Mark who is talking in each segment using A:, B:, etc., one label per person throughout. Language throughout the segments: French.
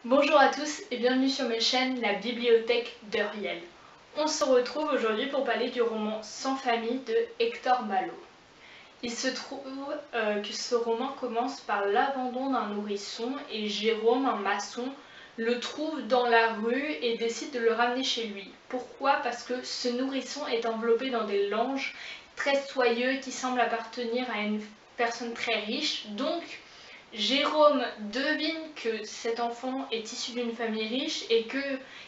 A: Bonjour à tous et bienvenue sur ma chaîne La Bibliothèque d'Euriel. On se retrouve aujourd'hui pour parler du roman Sans famille de Hector Malot. Il se trouve que ce roman commence par l'abandon d'un nourrisson et Jérôme, un maçon, le trouve dans la rue et décide de le ramener chez lui. Pourquoi? Parce que ce nourrisson est enveloppé dans des langes très soyeux qui semblent appartenir à une personne très riche. Donc Jérôme devine que cet enfant est issu d'une famille riche et que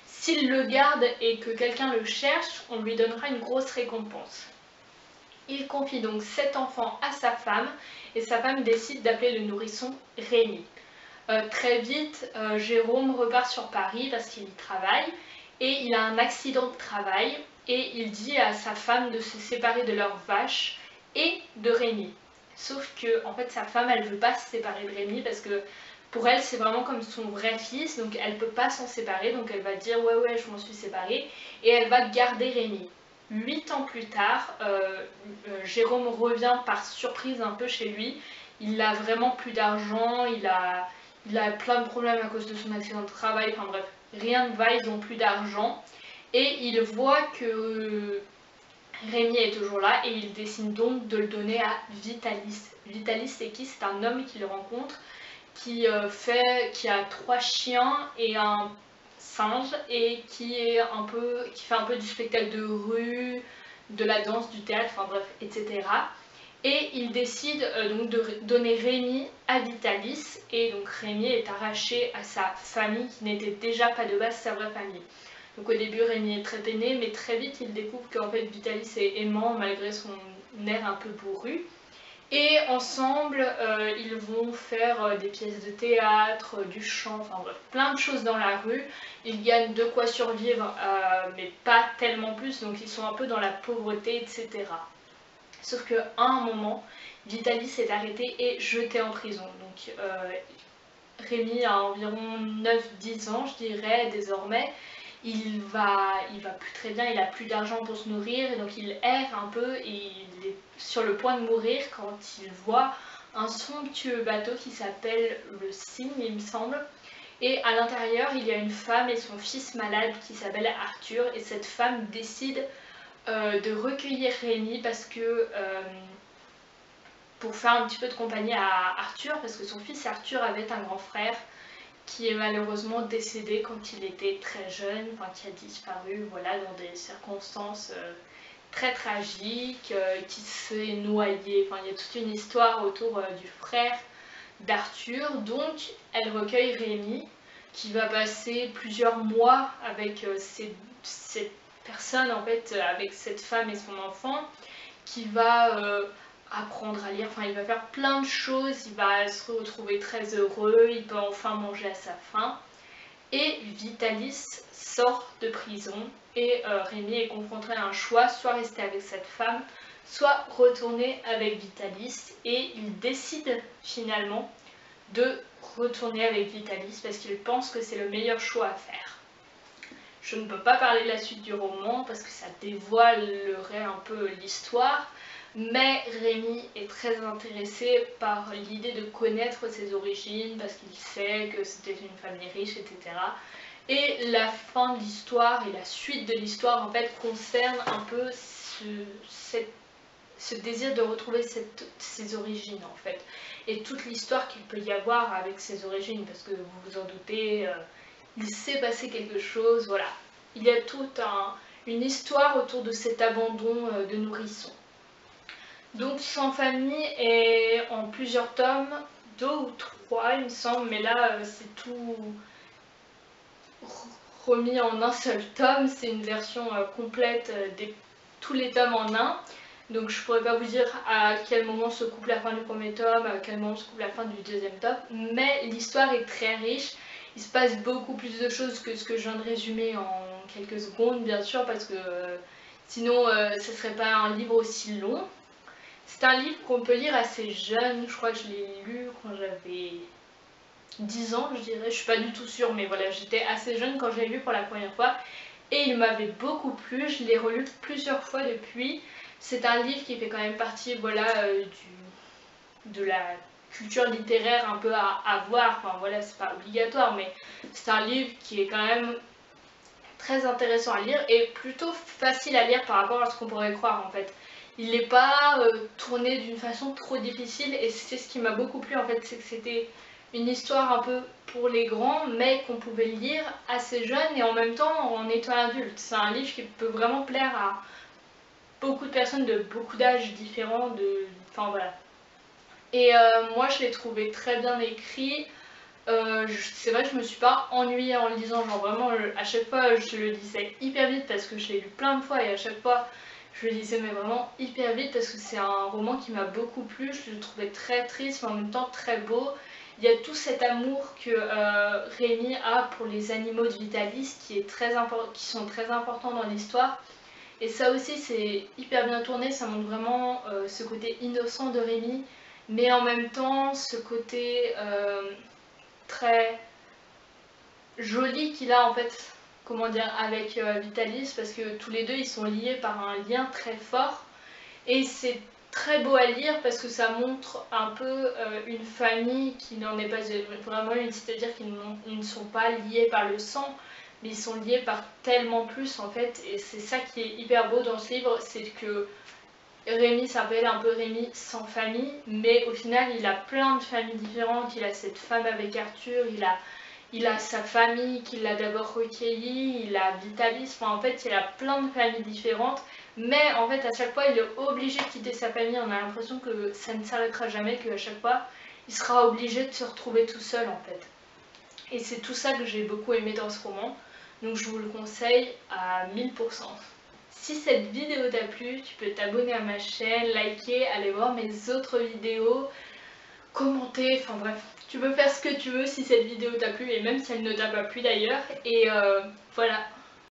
A: s'il le garde et que quelqu'un le cherche, on lui donnera une grosse récompense. Il confie donc cet enfant à sa femme et sa femme décide d'appeler le nourrisson Rémi. Très vite, Jérôme repart sur Paris parce qu'il y travaille et il a un accident de travail et il dit à sa femme de se séparer de leur vache et de Rémi. Sauf que en fait sa femme elle veut pas se séparer de Rémi parce que pour elle c'est vraiment comme son vrai fils, donc elle peut pas s'en séparer, donc elle va dire ouais je m'en suis séparée et elle va garder Rémi. 8 ans plus tard, Jérôme revient par surprise un peu chez lui. Il a vraiment plus d'argent, il a plein de problèmes à cause de son accident de travail, enfin bref, rien ne va, ils n'ont plus d'argent. Et il voit que Rémi est toujours là et il décide donc de le donner à Vitalis. Vitalis c'est qui? C'est un homme qu'il rencontre qui qui a 3 chiens et un singe et qui fait un peu du spectacle de rue, de la danse, du théâtre, enfin bref, etc. Et il décide donc de donner Rémi à Vitalis et donc Rémi est arraché à sa famille qui n'était déjà pas de base sa vraie famille. Donc au début Rémi est très peiné mais très vite il découvre qu'en fait Vitalis est aimant malgré son air un peu bourru. Et ensemble, ils vont faire des pièces de théâtre, du chant, enfin bref, plein de choses dans la rue. Ils gagnent de quoi survivre, mais pas tellement plus, donc ils sont un peu dans la pauvreté, etc. Sauf qu'à un moment, Vitalis est arrêté et jeté en prison. Donc Rémi a environ 9-10 ans, je dirais, désormais. Il va plus très bien, il a plus d'argent pour se nourrir, et donc il erre un peu et il est sur le point de mourir quand il voit un somptueux bateau qui s'appelle le Cygne, il me semble. Et à l'intérieur, il y a une femme et son fils malade qui s'appelle Arthur, et cette femme décide de recueillir Rémi parce que pour faire un petit peu de compagnie à Arthur, parce que son fils Arthur avait un grand frère qui est malheureusement décédé quand il était très jeune, enfin qui a disparu, voilà, dans des circonstances très tragiques, qui s'est noyé, enfin il y a toute une histoire autour du frère d'Arthur. Donc elle recueille Rémi, qui va passer plusieurs mois avec cette personne, en fait, avec cette femme et son enfant, qui va apprendre à lire, enfin il va faire plein de choses, il va se retrouver très heureux, il peut enfin manger à sa faim. Et Vitalis sort de prison et Rémi est confronté à un choix, soit rester avec cette femme, soit retourner avec Vitalis, et il décide finalement de retourner avec Vitalis parce qu'il pense que c'est le meilleur choix à faire. Je ne peux pas parler de la suite du roman parce que ça dévoilerait un peu l'histoire, mais Rémi est très intéressé par l'idée de connaître ses origines parce qu'il sait que c'était une famille riche, etc. Et la fin de l'histoire et la suite de l'histoire en fait concerne un peu ce désir de retrouver ses origines en fait, et toute l'histoire qu'il peut y avoir avec ses origines, parce que vous vous en doutez, il s'est passé quelque chose, voilà. Il y a toute une histoire autour de cet abandon de nourrisson. Donc Sans famille est en plusieurs tomes, 2 ou 3 il me semble, mais là c'est tout remis en un seul tome, c'est une version complète de tous les tomes en un. Donc je pourrais pas vous dire à quel moment se coupe la fin du premier tome, à quel moment se coupe la fin du deuxième tome, mais l'histoire est très riche. Il se passe beaucoup plus de choses que ce que je viens de résumer en quelques secondes, bien sûr, parce que sinon ce serait pas un livre aussi long. C'est un livre qu'on peut lire assez jeune, je crois que je l'ai lu quand j'avais 10 ans, je dirais, je suis pas du tout sûre, mais voilà, j'étais assez jeune quand je l'ai lu pour la première fois et il m'avait beaucoup plu, je l'ai relu plusieurs fois depuis. C'est un livre qui fait quand même partie, voilà, de la culture littéraire un peu à avoir, enfin voilà, c'est pas obligatoire, mais c'est un livre qui est quand même très intéressant à lire et plutôt facile à lire par rapport à ce qu'on pourrait croire en fait. Il n'est pas tourné d'une façon trop difficile et c'est ce qui m'a beaucoup plu en fait, c'est que c'était une histoire un peu pour les grands mais qu'on pouvait lire assez jeune et en même temps en étant adulte. C'est un livre qui peut vraiment plaire à beaucoup de personnes de beaucoup d'âges différents, enfin voilà. Et moi je l'ai trouvé très bien écrit. C'est vrai que je me suis pas ennuyée en le lisant, genre vraiment à chaque fois je le lisais hyper vite parce que je l'ai lu plein de fois et à chaque fois je le lisais mais vraiment hyper vite parce que c'est un roman qui m'a beaucoup plu, je le trouvais très triste mais en même temps très beau. Il y a tout cet amour que Rémi a pour les animaux de Vitalis qui sont très importants dans l'histoire. Et ça aussi c'est hyper bien tourné, ça montre vraiment ce côté innocent de Rémi mais en même temps ce côté très joli qu'il a en fait, comment dire, avec Vitalis parce que tous les deux ils sont liés par un lien très fort et c'est très beau à lire parce que ça montre un peu une famille qui n'en est pas vraiment une, c'est-à-dire qu'ils ne sont pas liés par le sang mais ils sont liés par tellement plus en fait et c'est ça qui est hyper beau dans ce livre, c'est que Rémi s'appelle un peu Rémi sans famille, mais au final il a plein de familles différentes, il a cette femme avec Arthur, il a sa famille qui l'a d'abord recueilli, il a Vitalis, enfin en fait il a plein de familles différentes, mais en fait à chaque fois il est obligé de quitter sa famille, on a l'impression que ça ne s'arrêtera jamais, qu'à chaque fois il sera obligé de se retrouver tout seul en fait. Et c'est tout ça que j'ai beaucoup aimé dans ce roman, donc je vous le conseille à 1000%. Si cette vidéo t'a plu, tu peux t'abonner à ma chaîne, liker, aller voir mes autres vidéos, commenter, enfin bref, tu peux faire ce que tu veux si cette vidéo t'a plu et même si elle ne t'a pas plu d'ailleurs. Et voilà.